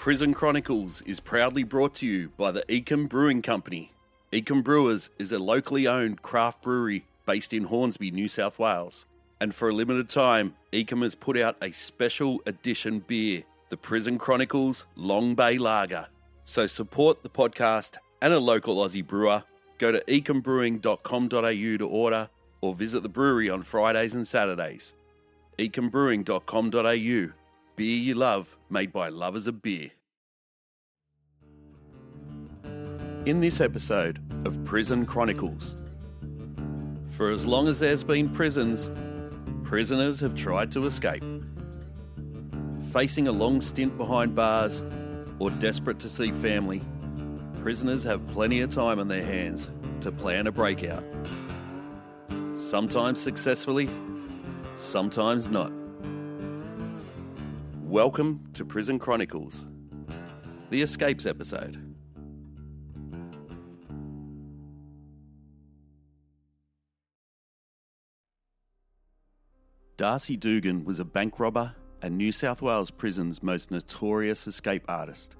Prison Chronicles is proudly brought to you by the Ecom Brewing Company. Ecom Brewers is a locally owned craft brewery based in Hornsby, New South Wales. And for a limited time, Ecom has put out a special edition beer, the Prison Chronicles Long Bay Lager. So support the podcast and a local Aussie brewer. Go to ecombrewing.com.au to order or visit the brewery on Fridays and Saturdays. ecombrewing.com.au. Beer you love, made by lovers of beer. In this episode of Prison Chronicles, for as long as there's been prisons, prisoners have tried to escape. Facing a long stint behind bars or desperate to see family, prisoners have plenty of time on their hands to plan a breakout. Sometimes successfully, sometimes not. Welcome to Prison Chronicles, the Escapes episode. Darcy Dugan was a bank robber and New South Wales prison's most notorious escape artist.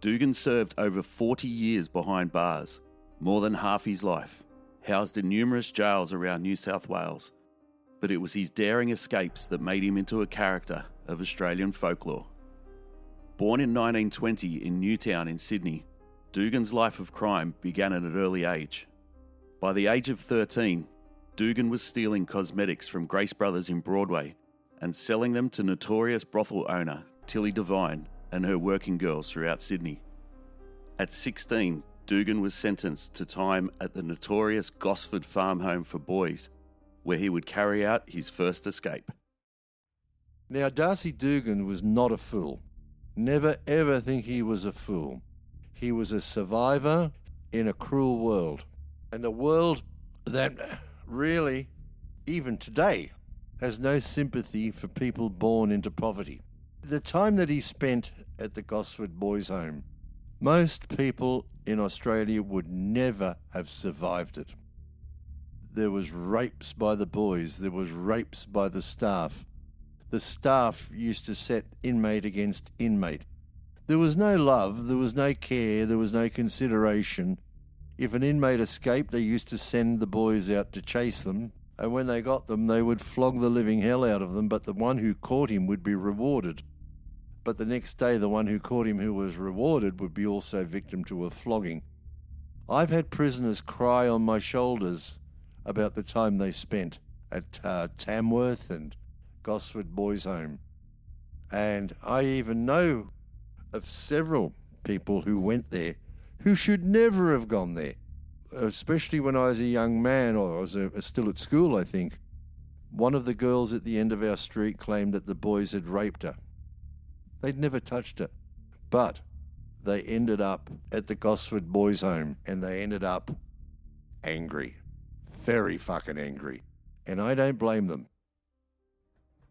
Dugan served over 40 years behind bars, more than half his life, housed in numerous jails around New South Wales, but it was his daring escapes that made him into a character of Australian folklore. Born in 1920 in Newtown in Sydney, Dugan's life of crime began at an early age. By the age of 13, Dugan was stealing cosmetics from Grace Brothers in Broadway and selling them to notorious brothel owner Tilly Devine and her working girls throughout Sydney. At 16, Dugan was sentenced to time at the notorious Gosford farm home for boys, where he would carry out his first escape. Now, Darcy Dugan was not a fool. Never ever think he was a fool. He was a survivor in a cruel world. And a world that really, even today, has no sympathy for people born into poverty. The time that he spent at the Gosford Boys' Home, most people in Australia would never have survived it. There was rapes by the boys. There was rapes by the staff. The staff used to set inmate against inmate. There was no love, there was no care, there was no consideration. If an inmate escaped, they used to send the boys out to chase them, and when they got them, they would flog the living hell out of them, but the one who caught him would be rewarded. But the next day, the one who caught him who was rewarded would be also victim to a flogging. I've had prisoners cry on my shoulders about the time they spent at Tamworth and Gosford Boys' Home. And I even know of several people who went there who should never have gone there, especially when I was a young man, or I was still at school, I think. One of the girls at the end of our street claimed that the boys had raped her. They'd never touched her, but they ended up at the Gosford Boys' Home, and they ended up angry, very fucking angry, and I don't blame them.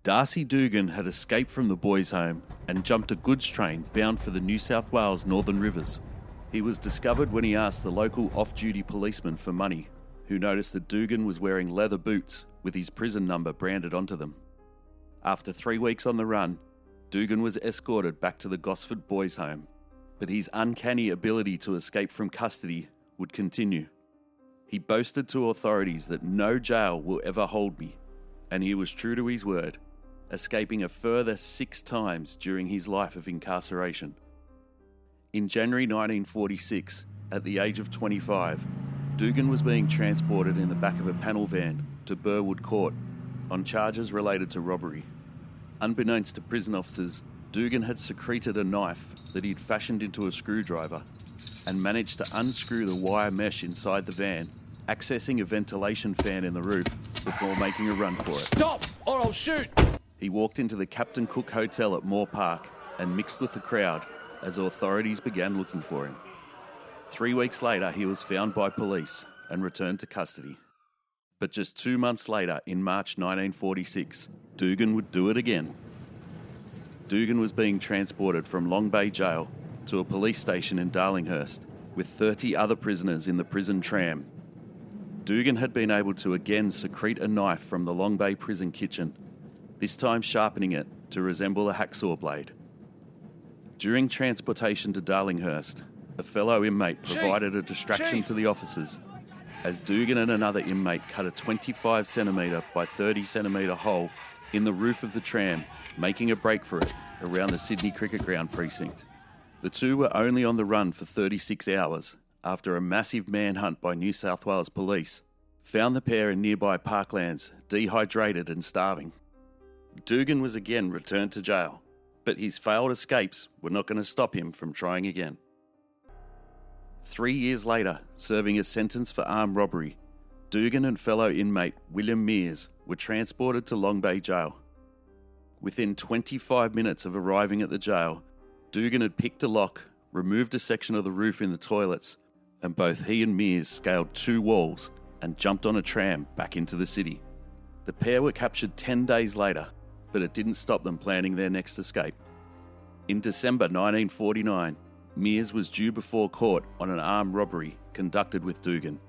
Darcy Dugan had escaped from the boys' home and jumped a goods train bound for the New South Wales Northern Rivers. He was discovered when he asked the local off-duty policeman for money, who noticed that Dugan was wearing leather boots with his prison number branded onto them. After 3 weeks on the run, Dugan was escorted back to the Gosford Boys' Home, but his uncanny ability to escape from custody would continue. He boasted to authorities that no jail will ever hold me, and he was true to his word, escaping a further 6 times during his life of incarceration. In January 1946, at the age of 25, Dugan was being transported in the back of a panel van to Burwood Court on charges related to robbery. Unbeknownst to prison officers, Dugan had secreted a knife that he'd fashioned into a screwdriver and managed to unscrew the wire mesh inside the van, accessing a ventilation fan in the roof before making a run for it. Stop, or I'll shoot! He walked into the Captain Cook Hotel at Moore Park and mixed with the crowd as authorities began looking for him. 3 weeks later, he was found by police and returned to custody. But just 2 months later, in March 1946, Dugan would do it again. Dugan was being transported from Long Bay Jail to a police station in Darlinghurst with 30 other prisoners in the prison tram. Dugan had been able to again secrete a knife from the Long Bay prison kitchen, this time sharpening it to resemble a hacksaw blade. During transportation to Darlinghurst, a fellow inmate provided a distraction to the officers as Dugan and another inmate cut a 25 centimetre by 30 centimetre hole in the roof of the tram, making a break for it around the Sydney Cricket Ground precinct. The two were only on the run for 36 hours after a massive manhunt by New South Wales police found the pair in nearby parklands, dehydrated and starving. Dugan was again returned to jail, but his failed escapes were not going to stop him from trying again. 3 years later, serving a sentence for armed robbery, Dugan and fellow inmate William Mears were transported to Long Bay Jail. Within 25 minutes of arriving at the jail, Dugan had picked a lock, removed a section of the roof in the toilets, and both he and Mears scaled 2 walls and jumped on a tram back into the city. The pair were captured 10 days later, but it didn't stop them planning their next escape. In December 1949, Mears was due before court on an armed robbery conducted with Dugan.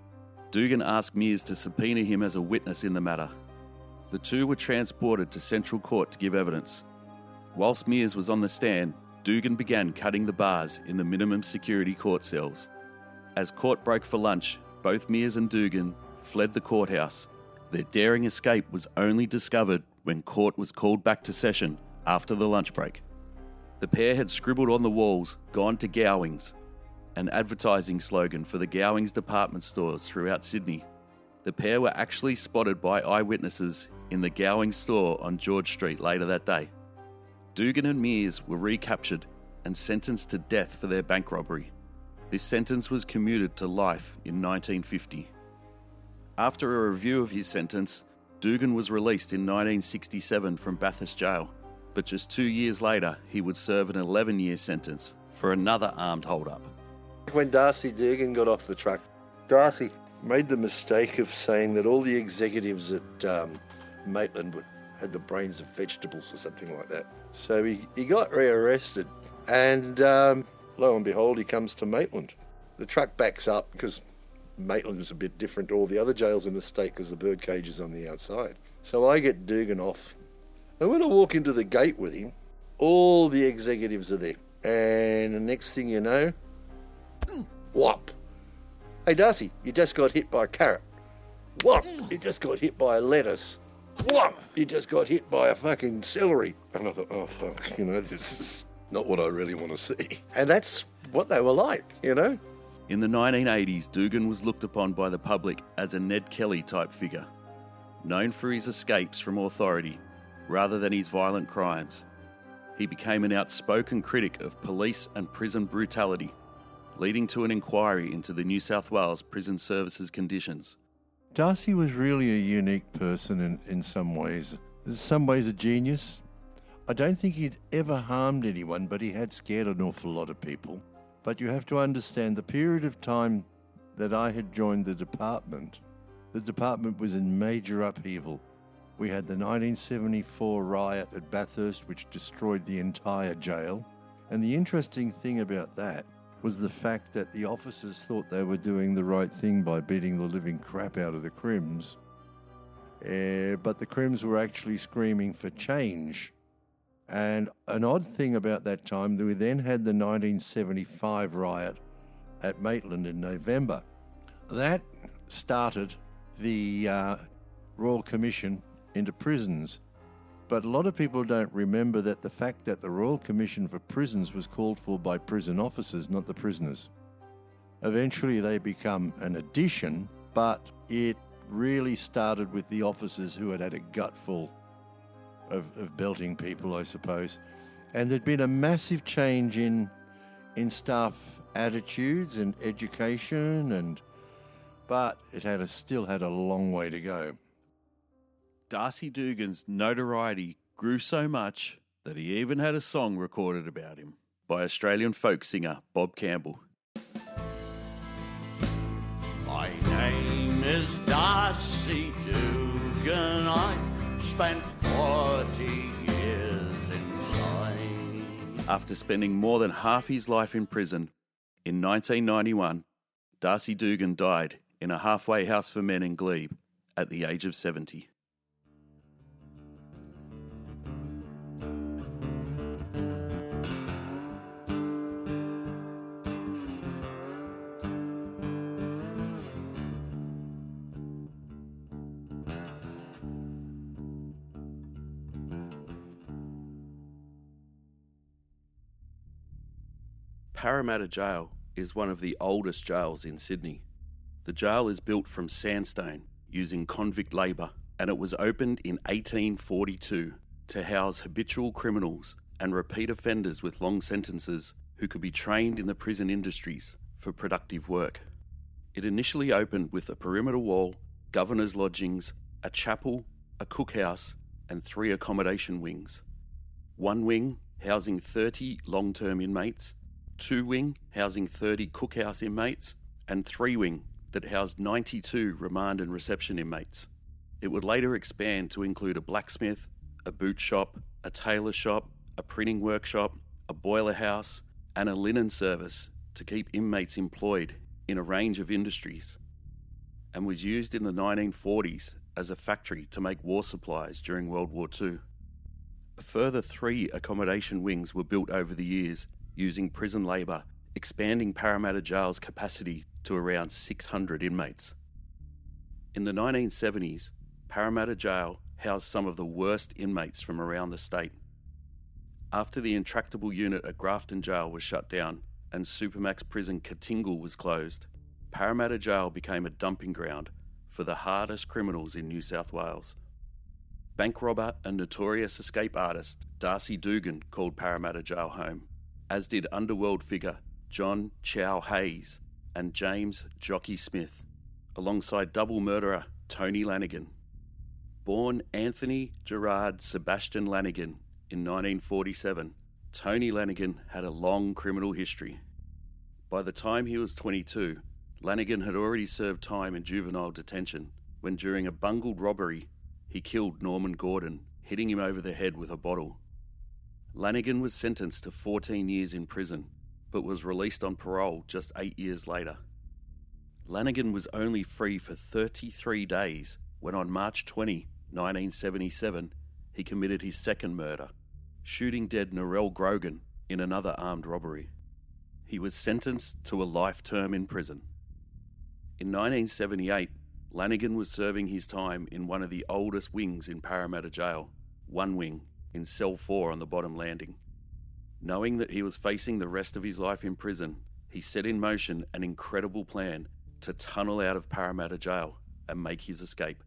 Dugan asked Mears to subpoena him as a witness in the matter. The two were transported to Central Court to give evidence. Whilst Mears was on the stand, Dugan began cutting the bars in the minimum security court cells. As court broke for lunch, both Mears and Dugan fled the courthouse. Their daring escape was only discovered when court was called back to session after the lunch break. The pair had scribbled on the walls, "Gone to Gowings," an advertising slogan for the Gowings department stores throughout Sydney. The pair were actually spotted by eyewitnesses in the Gowings store on George Street later that day. Dugan and Mears were recaptured and sentenced to death for their bank robbery. This sentence was commuted to life in 1950. After a review of his sentence, Dugan was released in 1967 from Bathurst Jail, but just 2 years later he would serve an 11-year sentence for another armed hold-up. When Darcy Dugan got off the truck, Darcy made the mistake of saying that all the executives at Maitland had the brains of vegetables or something like that. So he got rearrested, and lo and behold, he comes to Maitland. The truck backs up because Maitland was a bit different to all the other jails in the state because the bird cage is on the outside. So I get Dugan off, and when I walk into the gate with him, all the executives are there. And the next thing you know, whop. Hey Darcy, you just got hit by a carrot. Whop, you just got hit by a lettuce. Whop, you just got hit by a fucking celery. And I thought, oh fuck, this is not what I really want to see. And that's what they were like, In the 1980s, Dugan was looked upon by the public as a Ned Kelly type figure, known for his escapes from authority rather than his violent crimes. He became an outspoken critic of police and prison brutality, leading to an inquiry into the New South Wales Prison Services conditions. Darcy was really a unique person in some ways. In some ways a genius. I don't think he'd ever harmed anyone, but he had scared an awful lot of people. But you have to understand the period of time that I had joined the department was in major upheaval. We had the 1974 riot at Bathurst, which destroyed the entire jail. And the interesting thing about that was the fact that the officers thought they were doing the right thing by beating the living crap out of the Crims. But the Crims were actually screaming for change. And an odd thing about that time, we then had the 1975 riot at Maitland in November. That started the Royal Commission into prisons. But a lot of people don't remember that the fact that the Royal Commission for Prisons was called for by prison officers, not the prisoners. Eventually they become an addition, but it really started with the officers who had a gutful of belting people, I suppose. And there'd been a massive change in staff attitudes and education, but it still had a long way to go. Darcy Dugan's notoriety grew so much that he even had a song recorded about him by Australian folk singer Bob Campbell. My name is Darcy Dugan. I spent 40 years inside. After spending more than half his life in prison, in 1991, Darcy Dugan died in a halfway house for men in Glebe at the age of 70. Parramatta Jail is one of the oldest jails in Sydney. The jail is built from sandstone using convict labour, and it was opened in 1842 to house habitual criminals and repeat offenders with long sentences who could be trained in the prison industries for productive work. It initially opened with a perimeter wall, governor's lodgings, a chapel, a cookhouse, and 3 accommodation wings. One wing housing 30 long-term inmates, 2 wing housing 30 cookhouse inmates, and 3 wing that housed 92 remand and reception inmates. It would later expand to include a blacksmith, a boot shop, a tailor shop, a printing workshop, a boiler house, and a linen service to keep inmates employed in a range of industries, and was used in the 1940s as a factory to make war supplies during World War II. A further 3 accommodation wings were built over the years using prison labour, expanding Parramatta Jail's capacity to around 600 inmates. In the 1970s, Parramatta Jail housed some of the worst inmates from around the state. After the intractable unit at Grafton Jail was shut down and Supermax prison Katingal was closed, Parramatta Jail became a dumping ground for the hardest criminals in New South Wales. Bank robber and notorious escape artist Darcy Dugan called Parramatta Jail home, as did underworld figure John Chow Hayes and James Jockey Smith, alongside double murderer Tony Lanigan. Born Anthony Gerard Sebastian Lanigan in 1947, Tony Lanigan had a long criminal history. By the time he was 22, Lanigan had already served time in juvenile detention when, during a bungled robbery, he killed Norman Gordon, hitting him over the head with a bottle. Lanigan was sentenced to 14 years in prison, but was released on parole just 8 years later. Lanigan was only free for 33 days when on March 20, 1977, he committed his second murder, shooting dead Narelle Grogan in another armed robbery. He was sentenced to a life term in prison. In 1978, Lanigan was serving his time in one of the oldest wings in Parramatta Jail, One Wing, in Cell 4 on the bottom landing. Knowing that he was facing the rest of his life in prison, he set in motion an incredible plan to tunnel out of Parramatta Jail and make his escape.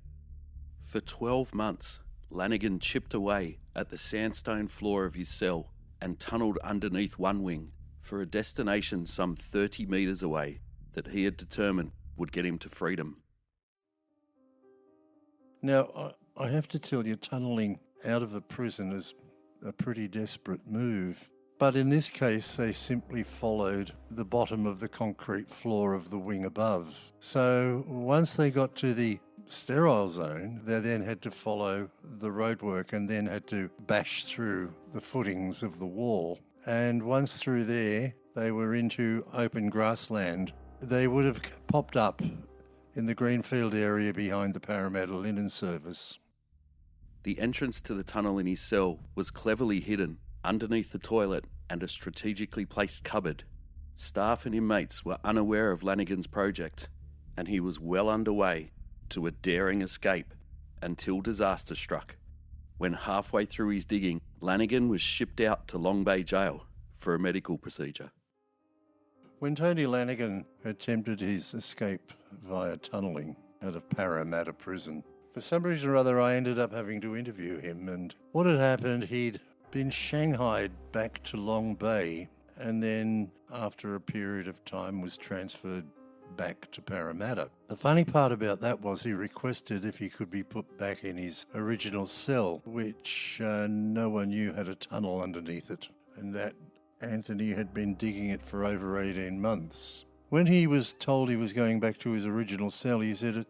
For 12 months, Lanigan chipped away at the sandstone floor of his cell and tunnelled underneath One Wing for a destination some 30 metres away that he had determined would get him to freedom. Now, I have to tell you, tunnelling out of a prison is a pretty desperate move. But in this case, they simply followed the bottom of the concrete floor of the wing above. So once they got to the sterile zone, they then had to follow the roadwork and then had to bash through the footings of the wall. And once through there, they were into open grassland. They would have popped up in the greenfield area behind the Parramatta Linen Service. The entrance to the tunnel in his cell was cleverly hidden underneath the toilet and a strategically placed cupboard. Staff and inmates were unaware of Lanigan's project, and he was well underway to a daring escape until disaster struck, when halfway through his digging, Lanigan was shipped out to Long Bay Jail for a medical procedure. When Tony Lanigan attempted his escape via tunnelling out of Parramatta Prison, for some reason or other I ended up having to interview him, and what had happened, he'd been shanghaied back to Long Bay and then after a period of time was transferred back to Parramatta. The funny part about that was he requested if he could be put back in his original cell, which no one knew had a tunnel underneath it, and that Anthony had been digging it for over 18 months. When he was told he was going back to his original cell, he said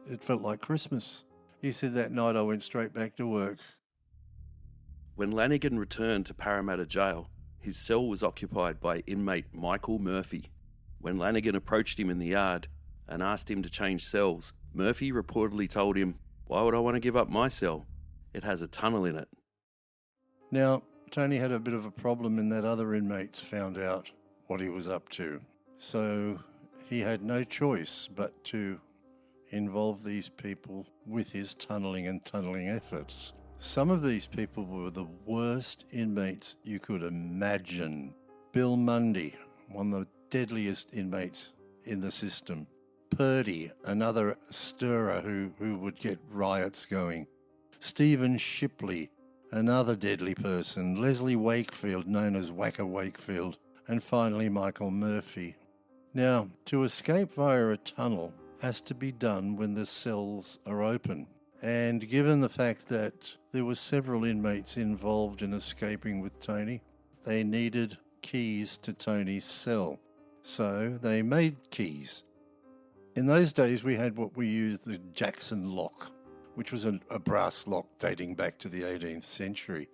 it felt like Christmas. He said that night I went straight back to work. When Lanigan returned to Parramatta Jail, his cell was occupied by inmate Michael Murphy. When Lanigan approached him in the yard and asked him to change cells, Murphy reportedly told him, "Why would I want to give up my cell? It has a tunnel in it." Now, Tony had a bit of a problem in that other inmates found out what he was up to. So he had no choice but to involve these people with his tunnelling efforts. Some of these people were the worst inmates you could imagine. Bill Mundy one of the deadliest inmates in the system. Purdy, another stirrer who would get riots going. Stephen Shipley, another deadly person. Leslie Wakefield, known as Whacker Wakefield. And finally, Michael Murphy. Now, to escape via a tunnel has to be done when the cells are open. And given the fact that there were several inmates involved in escaping with Tony, they needed keys to Tony's cell. So they made keys. In those days, we had what we used, the Jackson lock, which was a brass lock dating back to the 18th century.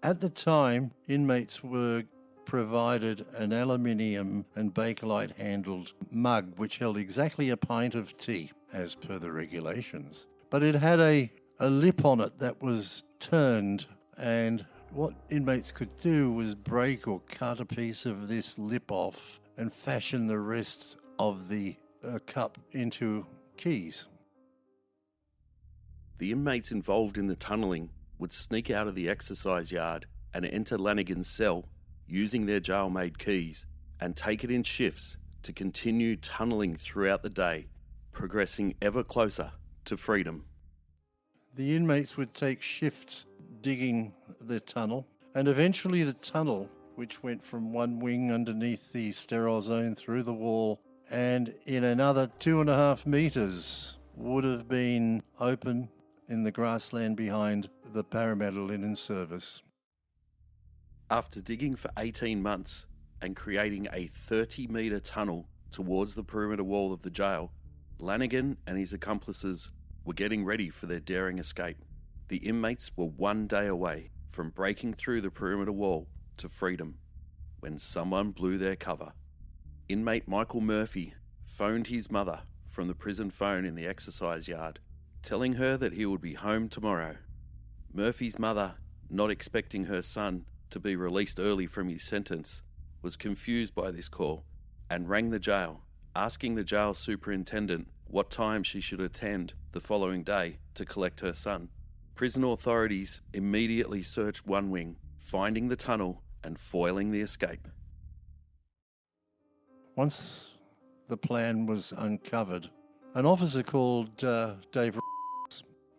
At the time, inmates were provided an aluminium and Bakelite handled mug which held exactly a pint of tea, as per the regulations. But it had a lip on it that was turned, and what inmates could do was break or cut a piece of this lip off and fashion the rest of the cup into keys. The inmates involved in the tunnelling would sneak out of the exercise yard and enter Lanigan's cell using their jail-made keys and take it in shifts to continue tunnelling throughout the day, progressing ever closer to freedom. The inmates would take shifts digging the tunnel, and eventually the tunnel, which went from one wing underneath the sterile zone through the wall and in another 2.5 metres, would have been open in the grassland behind the Parramatta Linen Service. After digging for 18 months and creating a 30-metre tunnel towards the perimeter wall of the jail, Lanigan and his accomplices were getting ready for their daring escape. The inmates were 1 day away from breaking through the perimeter wall to freedom when someone blew their cover. Inmate Michael Murphy phoned his mother from the prison phone in the exercise yard, telling her that he would be home tomorrow. Murphy's mother, not expecting her son to be released early from his sentence, was confused by this call and rang the jail, asking the jail superintendent what time she should attend the following day to collect her son. Prison authorities immediately searched one wing, finding the tunnel and foiling the escape. Once the plan was uncovered, an officer called Dave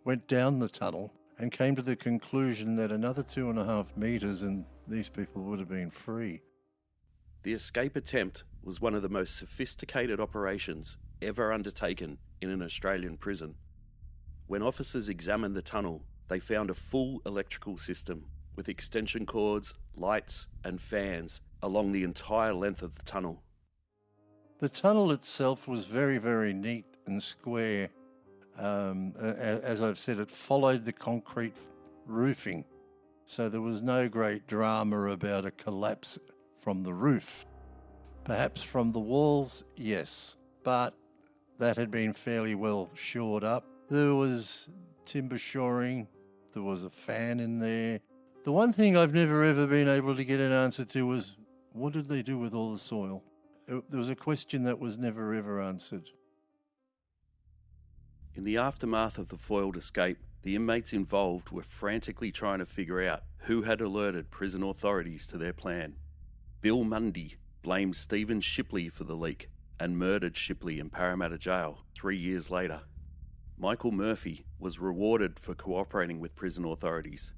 went down the tunnel and came to the conclusion that another 2.5 metres and these people would have been free. The escape attempt was one of the most sophisticated operations ever undertaken in an Australian prison. When officers examined the tunnel, they found a full electrical system with extension cords, lights and fans along the entire length of the tunnel. The tunnel itself was very, very neat and square. As I've said, it followed the concrete roofing, so there was no great drama about a collapse from the roof. Perhaps from the walls, yes, but that had been fairly well shored up. There was timber shoring, there was a fan in there. The one thing I've never ever been able to get an answer to was, what did they do with all the soil? There was a question that was never ever answered. In the aftermath of the foiled escape, the inmates involved were frantically trying to figure out who had alerted prison authorities to their plan. Bill Mundy blamed Stephen Shipley for the leak and murdered Shipley in Parramatta Jail 3 years later. Michael Murphy was rewarded for cooperating with prison authorities.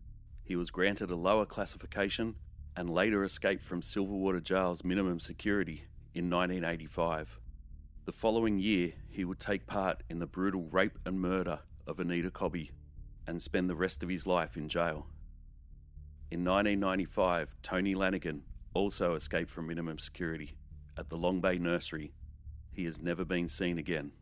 He was granted a lower classification and later escaped from Silverwater Jail's minimum security in 1985. The following year, he would take part in the brutal rape and murder of Anita Cobby and spend the rest of his life in jail. In 1995, Tony Lanigan also escaped from minimum security at the Long Bay Nursery. He has never been seen again.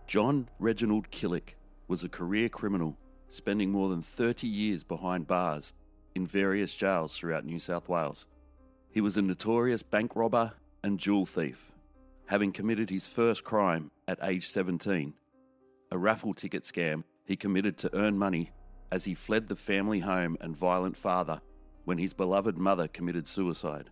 John Reginald Killick was a career criminal, spending more than 30 years behind bars in various jails throughout New South Wales. He was a notorious bank robber and jewel thief, having committed his first crime at age 17, a raffle ticket scam he committed to earn money as he fled the family home and violent father when his beloved mother committed suicide.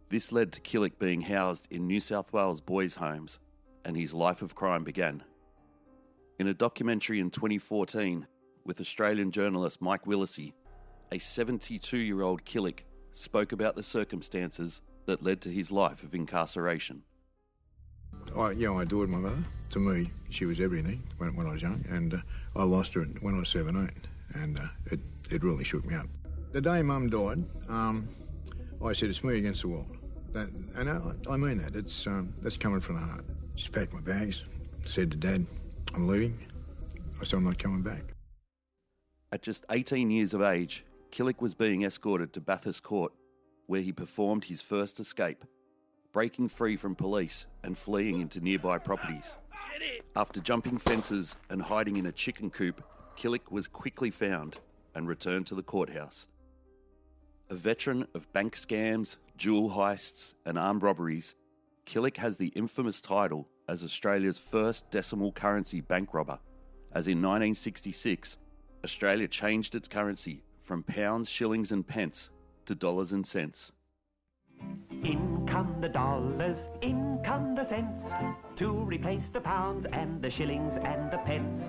This led to Killick being housed in New South Wales boys' homes, and his life of crime began. In a documentary in 2014 with Australian journalist Mike Willesee, a 72-year-old Killick spoke about the circumstances that led to his life of incarceration. I adored my mother. To me, she was everything when I was young, and I lost her when I was 17, and it really shook me up. The day Mum died, I said, it's me against the world. I mean that. That's coming from the heart. Just packed my bags, said to Dad, I'm leaving. I said, I'm not coming back. At just 18 years of age, Killick was being escorted to Bathurst Court, where he performed his first escape, breaking free from police and fleeing into nearby properties. After jumping fences and hiding in a chicken coop, Killick was quickly found and returned to the courthouse. A veteran of bank scams, jewel heists and armed robberies, Killick has the infamous title as Australia's first decimal currency bank robber, as in 1966, Australia changed its currency from pounds, shillings and pence to dollars and cents. In come the dollars, in come the cents, to replace the pounds and the shillings and the pence.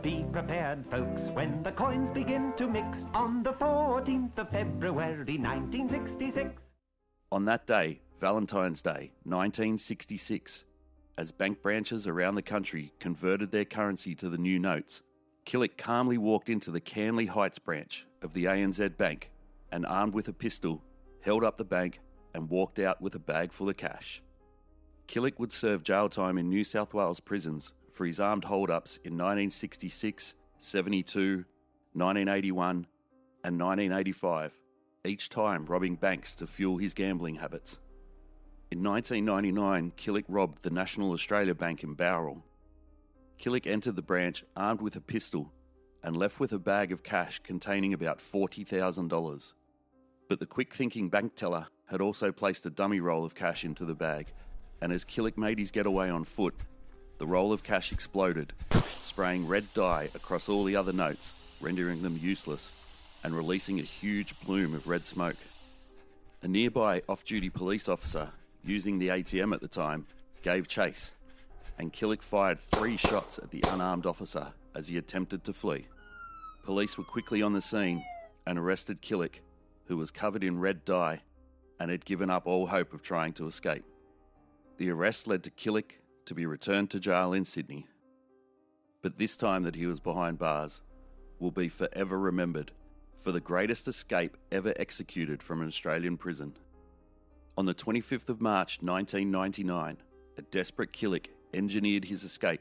Be prepared, folks, when the coins begin to mix on the 14th of February 1966. On that day, Valentine's Day, 1966, as bank branches around the country converted their currency to the new notes, Killick calmly walked into the Canley Heights branch of the ANZ Bank and, armed with a pistol, held up the bank and walked out with a bag full of cash. Killick would serve jail time in New South Wales prisons for his armed hold-ups in 1966, 72, 1981 and 1985, each time robbing banks to fuel his gambling habits. In 1999, Killick robbed the National Australia Bank in Bowral. Killick entered the branch armed with a pistol and left with a bag of cash containing about $40,000. But the quick-thinking bank teller had also placed a dummy roll of cash into the bag, and as Killick made his getaway on foot, the roll of cash exploded, spraying red dye across all the other notes, rendering them useless, and releasing a huge plume of red smoke. A nearby off-duty police officer, using the ATM at the time, gave chase, and Killick fired 3 shots at the unarmed officer as he attempted to flee. Police were quickly on the scene and arrested Killick, who was covered in red dye and had given up all hope of trying to escape. The arrest led to Killick to be returned to jail in Sydney. But this time that he was behind bars will be forever remembered for the greatest escape ever executed from an Australian prison. On the 25th of March 1999, a desperate Killick engineered his escape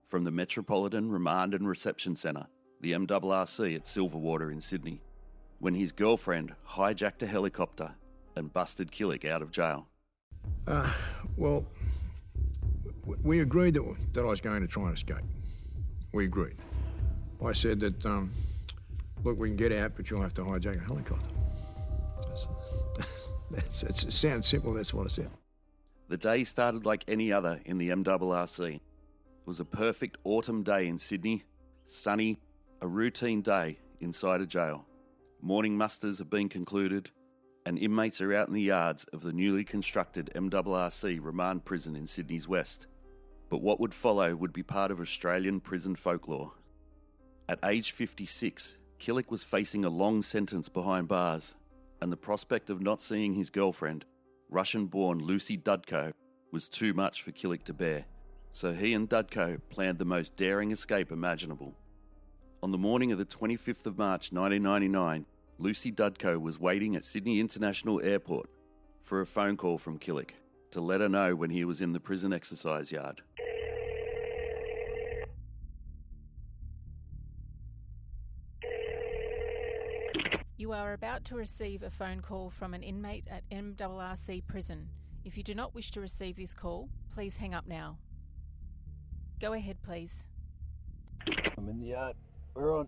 from the Metropolitan Remand and Reception Centre, the MRRC at Silverwater in Sydney, when his girlfriend hijacked a helicopter and busted Killick out of jail. Well, we agreed that I was going to try and escape. We agreed. I said that, look, we can get out, but you'll have to hijack a helicopter. It sounds simple, that's what I said. The day started like any other in the MRRC. It was a perfect autumn day in Sydney, sunny, a routine day inside a jail. Morning musters have been concluded, and inmates are out in the yards of the newly constructed MRRC remand prison in Sydney's west. But what would follow would be part of Australian prison folklore. At age 56, Killick was facing a long sentence behind bars, and the prospect of not seeing his girlfriend, Russian-born Lucy Dudko, was too much for Killick to bear, so he and Dudko planned the most daring escape imaginable. On the morning of the 25th of March 1999, Lucy Dudko was waiting at Sydney International Airport for a phone call from Killick to let her know when he was in the prison exercise yard. You are about to receive a phone call from an inmate at MRRC prison. If you do not wish to receive this call, please hang up now. Go ahead, please. I'm in the yard. We're on.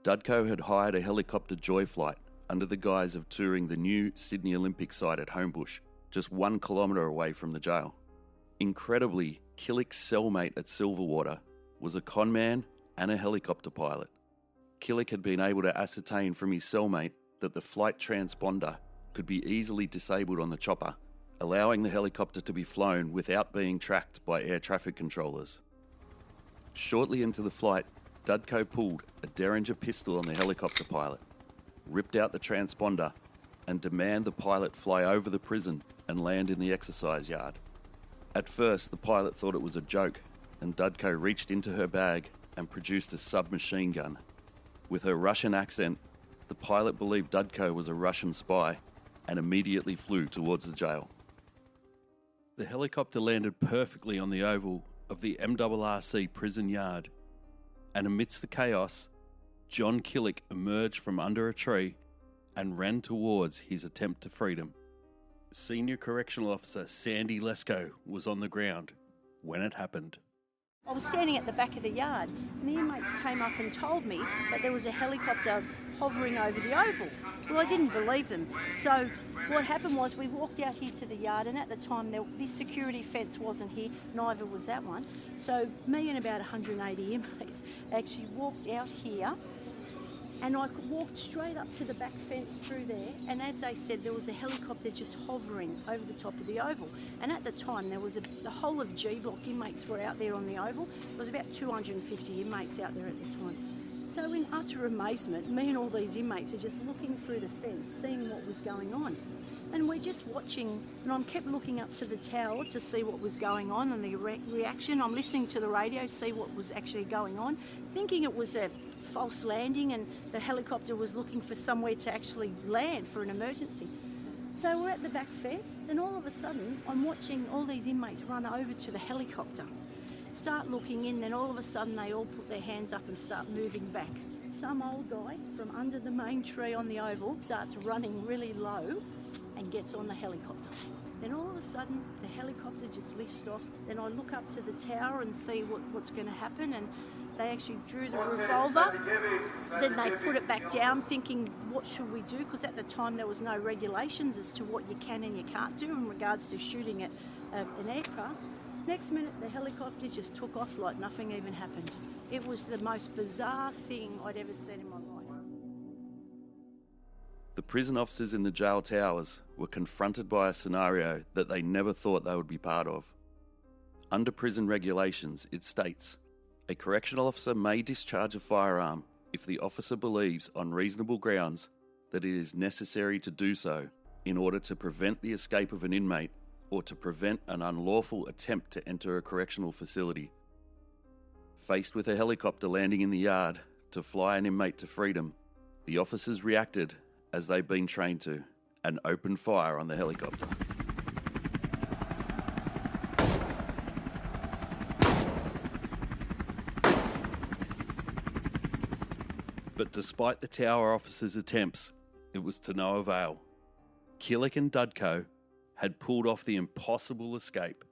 Dudko had hired a helicopter joy flight under the guise of touring the new Sydney Olympic site at Homebush, just 1 kilometre away from the jail. Incredibly, Killick's cellmate at Silverwater was a conman and a helicopter pilot. Killick had been able to ascertain from his cellmate that the flight transponder could be easily disabled on the chopper, allowing the helicopter to be flown without being tracked by air traffic controllers. Shortly into the flight, Dudko pulled a Derringer pistol on the helicopter pilot, ripped out the transponder, and demanded the pilot fly over the prison and land in the exercise yard. At first, the pilot thought it was a joke, and Dudko reached into her bag and produced a submachine gun. With her Russian accent, the pilot believed Dudko was a Russian spy and immediately flew towards the jail. The helicopter landed perfectly on the oval of the MRRC prison yard, and amidst the chaos, John Killick emerged from under a tree and ran towards his attempt to freedom. Senior Correctional Officer Sandy Lesko was on the ground when it happened. I was standing at the back of the yard and the inmates came up and told me that there was a helicopter hovering over the oval. Well, I didn't believe them. So what happened was we walked out here to the yard, and at the time this security fence wasn't here, neither was that one. So me and about 180 inmates actually walked out here, and I walked straight up to the back fence through there, and as they said, there was a helicopter just hovering over the top of the oval. And at the time, there was the whole of G Block inmates were out there on the oval. There was about 250 inmates out there at the time. So in utter amazement, me and all these inmates are just looking through the fence, seeing what was going on. And we're just watching, and I kept looking up to the tower to see what was going on and the reaction. I'm listening to the radio, see what was actually going on, thinking it was a false landing and the helicopter was looking for somewhere to actually land for an emergency. So we're at the back fence, and all of a sudden I'm watching all these inmates run over to the helicopter, start looking in, then all of a sudden they all put their hands up and start moving back. Some old guy from under the main tree on the oval starts running really low and gets on the helicopter. Then all of a sudden the helicopter just lifts off. Then I look up to the tower and see what's going to happen, and they actually drew the revolver. Then they put it back down thinking, what should we do? Because at the time there was no regulations as to what you can and you can't do in regards to shooting at an aircraft. Next minute the helicopter just took off like nothing even happened. It was the most bizarre thing I'd ever seen in my life. The prison officers in the jail towers were confronted by a scenario that they never thought they would be part of. Under prison regulations, it states, a correctional officer may discharge a firearm if the officer believes on reasonable grounds that it is necessary to do so in order to prevent the escape of an inmate or to prevent an unlawful attempt to enter a correctional facility. Faced with a helicopter landing in the yard to fly an inmate to freedom, the officers reacted as they'd been trained to and opened fire on the helicopter. But despite the tower officers' attempts, it was to no avail. Killick and Dudko had pulled off the impossible escape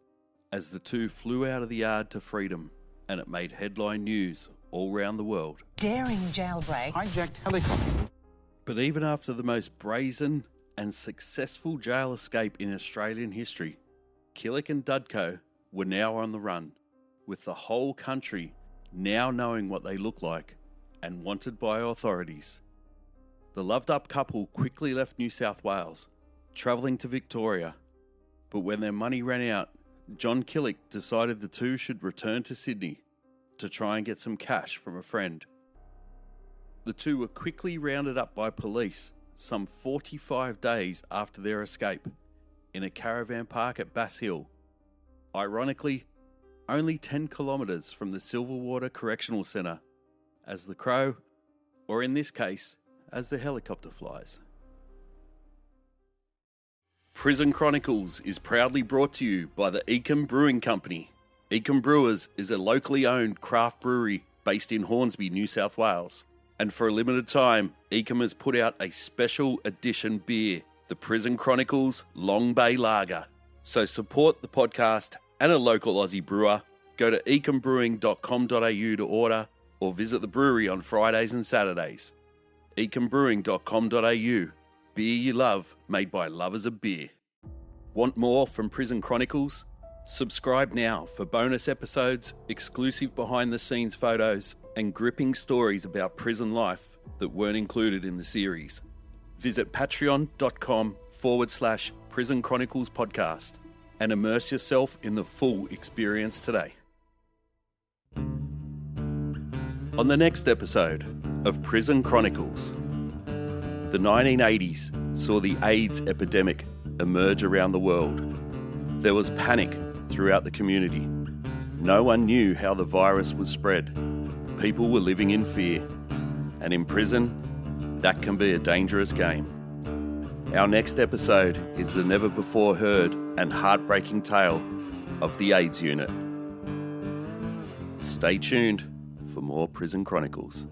as the two flew out of the yard to freedom, and it made headline news all around the world. Daring jailbreak. Hijacked helicopter. But even after the most brazen and successful jail escape in Australian history, Killick and Dudko were now on the run, with the whole country now knowing what they look like and wanted by authorities. The loved-up couple quickly left New South Wales, travelling to Victoria, but when their money ran out, John Killick decided the two should return to Sydney to try and get some cash from a friend. The two were quickly rounded up by police some 45 days after their escape in a caravan park at Bass Hill, ironically only 10 kilometres from the Silverwater Correctional Centre, as the crow, or in this case, as the helicopter flies. Prison Chronicles is proudly brought to you by the Ecom Brewing Company. Ecom Brewers is a locally owned craft brewery based in Hornsby, New South Wales. And for a limited time, Ecom has put out a special edition beer, the Prison Chronicles Long Bay Lager. So support the podcast and a local Aussie brewer. Go to ecombrewing.com.au to order, or visit the brewery on Fridays and Saturdays. ecombrewing.com.au. Beer you love, made by lovers of beer. Want more from Prison Chronicles? Subscribe now for bonus episodes, exclusive behind-the-scenes photos, and gripping stories about prison life that weren't included in the series. Visit patreon.com/Prison Chronicles podcast and immerse yourself in the full experience today. On the next episode of Prison Chronicles, the 1980s saw the AIDS epidemic emerge around the world. There was panic throughout the community. No one knew how the virus was spread. People were living in fear. And in prison, that can be a dangerous game. Our next episode is the never-before-heard and heartbreaking tale of the AIDS unit. Stay tuned for more Prison Chronicles.